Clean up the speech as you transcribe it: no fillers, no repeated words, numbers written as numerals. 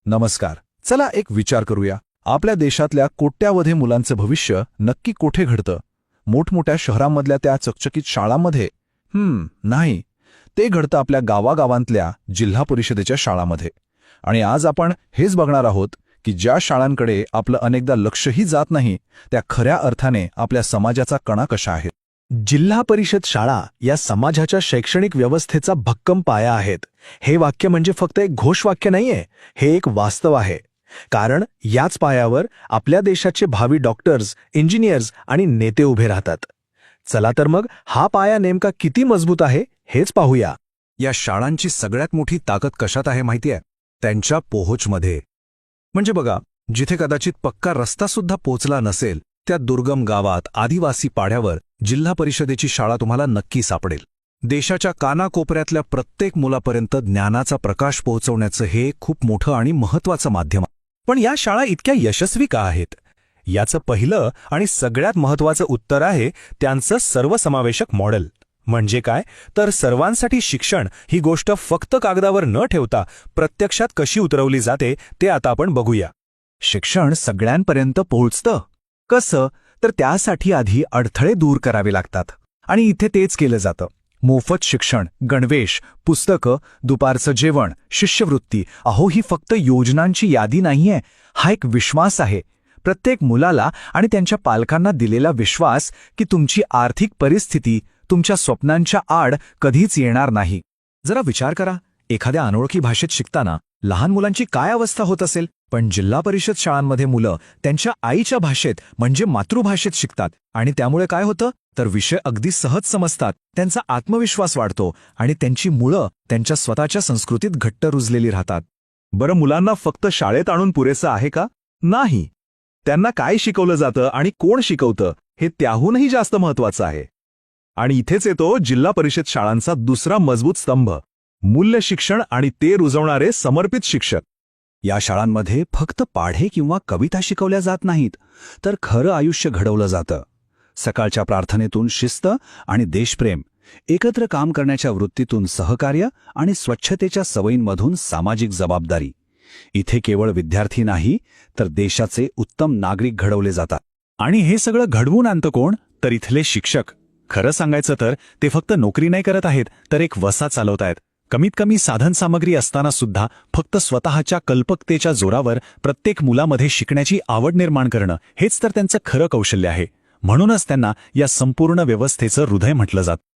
नमस्कार. चला एक विचार करूया. आपल्या देशातल्या कोट्यावधी मुलांचं भविष्य नक्की कोठे घडतं? मोठमोठ्या शहरांमधल्या त्या चकचकीत शाळांमध्ये? नाही. ते घडतं आपल्या गावागावांतल्या जिल्हा परिषदेच्या शाळांमध्ये. आणि आज आपण हेच बघणार आहोत की ज्या शाळांकडे आपलं अनेकदा लक्षही जात नाही, त्या खऱ्या अर्थाने आपल्या समाजाचा कणा कशा आहेत. जिल्हा परिषद शाळा या समाजाच्या शैक्षणिक व्यवस्थेचा भक्कम पाया आहेत. हे वाक्य म्हणजे फक्त एक घोषवाक्य नाहीये, हे एक वास्तव आहे. कारण याच पायावर आपल्या देशाचे भावी डॉक्टर्स, इंजिनियर्स आणि नेते उभे राहतात. चला तर मग हा पाया नेमका किती मजबूत आहे हेच पाहूया. या शाळांची सगळ्यात मोठी ताकद कशात आहे माहितीये? त्यांच्या पोहोचमध्ये. म्हणजे बघा, जिथे कदाचित पक्का रस्तासुद्धा पोचला नसेल, त्या दुर्गम गावात, आदिवासी पाड्यावर जिल्हा परिषदेची शाळा तुम्हाला नक्की सापडेल. देशाच्या कानाकोपऱ्यातल्या प्रत्येक मुलापर्यंत ज्ञानाचा प्रकाश पोहोचवण्याचं हे खूप मोठं आणि महत्त्वाचं माध्यम आहे. पण या शाळा इतक्या यशस्वी का आहेत? याचं पहिलं आणि सगळ्यात महत्त्वाचं उत्तर आहे त्यांचं सर्वसमावेशक मॉडेल. म्हणजे काय तर सर्वांसाठी शिक्षण ही गोष्ट फक्त कागदावर न ठेवता प्रत्यक्षात कशी उतरवली जाते ते आता आपण बघूया. शिक्षण सगळ्यांपर्यंत पोहोचतं कसं? तर त्यासाठी आधी अडथळे दूर करावे लागतात. आणि इथे तेच केलं जातं. मोफत शिक्षण, गणवेश, पुस्तकं, दुपारचं जेवण, शिष्यवृत्ती. ही फक्त योजनांची यादी नाहीये, हा एक विश्वास आहे. प्रत्येक मुलाला आणि त्यांच्या पालकांना दिलेला विश्वास की तुमची आर्थिक परिस्थिती तुमच्या स्वप्नांच्या आड कधीच येणार नाही. जरा विचार करा, एखाद्या अनोळखी भाषेत शिकताना लहान मुलांची काय अवस्था होत असेल? पण जिल्हा परिषद शाळांमध्ये मुलं त्यांच्या आईच्या भाषेत म्हणजे मातृभाषेत शिकतात. आणि त्यामुळे काय होतं तर विषय अगदी सहज समजतात, त्यांचा आत्मविश्वास वाढतो आणि त्यांची मुळं त्यांच्या स्वतःच्या संस्कृतीत घट्ट रुजलेली राहतात. बरं, मुलांना फक्त शाळेत आणून पुरेसं आहे का? नाही. त्यांना काय शिकवलं जातं आणि कोण शिकवतं हे त्याहूनही जास्त महत्त्वाचं आहे. आणि इथेच येतो जिल्हा परिषद शाळांचा दुसरा मजबूत स्तंभ, मूल्य शिक्षण आणि ते रुजवणारे समर्पित शिक्षक. या शाळांमध्ये फक्त पाढे किंवा कविता शिकवल्या जात नाहीत, तर खरं आयुष्य घडवलं जातं. सकाळच्या प्रार्थनेतून शिस्त आणि देशप्रेम, एकत्र काम करण्याच्या वृत्तीतून सहकार्य आणि स्वच्छतेच्या सवयींमधून सामाजिक जबाबदारी. इथे केवळ विद्यार्थी नाही तर देशाचे उत्तम नागरिक घडवले जातात. आणि हे सगळं घडवून आणतं कोण? तर इथले शिक्षक. खरं सांगायचं तर ते फक्त नोकरी नाही करत आहेत, तर एक वसा चालवत आहेत. कमीत कमी साधनसामग्री असताना सुद्धा फक्त स्वतःच्या कल्पकतेच्या जोरावर प्रत्येक मुलामध्ये शिकण्याची आवड निर्माण करणं हेच तर त्यांचं खरं कौशल्य आहे. म्हणूनच त्यांना या संपूर्ण व्यवस्थेचं हृदय म्हटलं जातं.